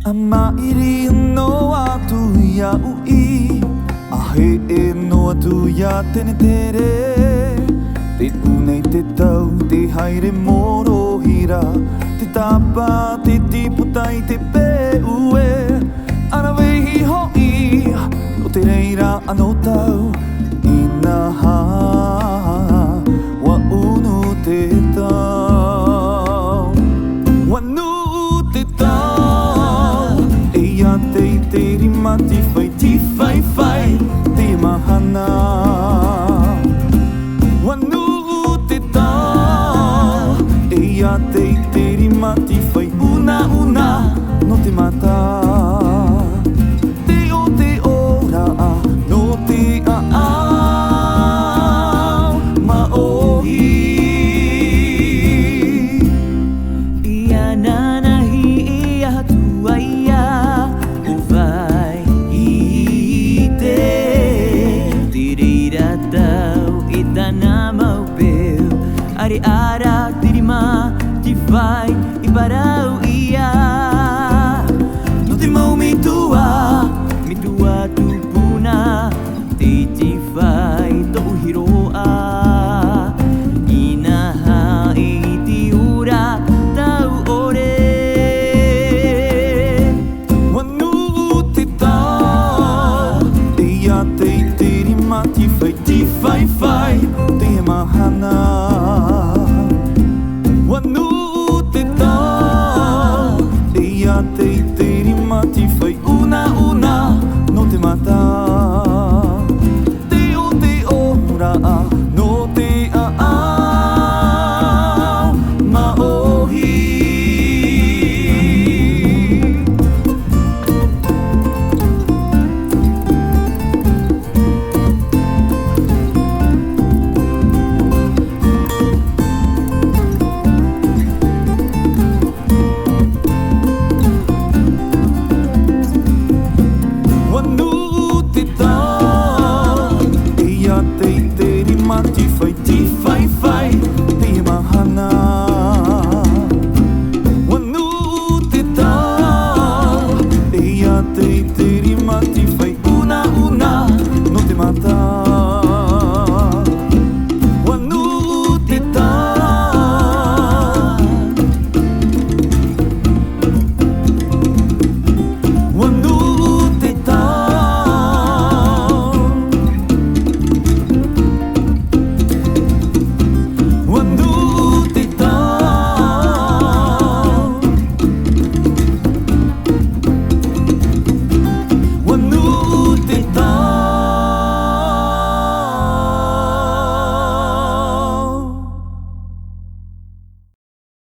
Amairi no atu ia ui Ahe no atu ia tenetere Te unei te tau, te haere mōrohira Te tāpa, te tīputa i te pēue Ana wehi hoi, o te reira anō tau Ina ha, wa unu te tau Wanu te tau Eia te te rima ti whai whai Te mahana Wanu te tau Eia te te rima ti whai una no te mata Te o te ora no te Mā'ohi Ia nanahi ia tua ia o vai I te Tirira tau I tana mau peu Are ara tirima ti vai I para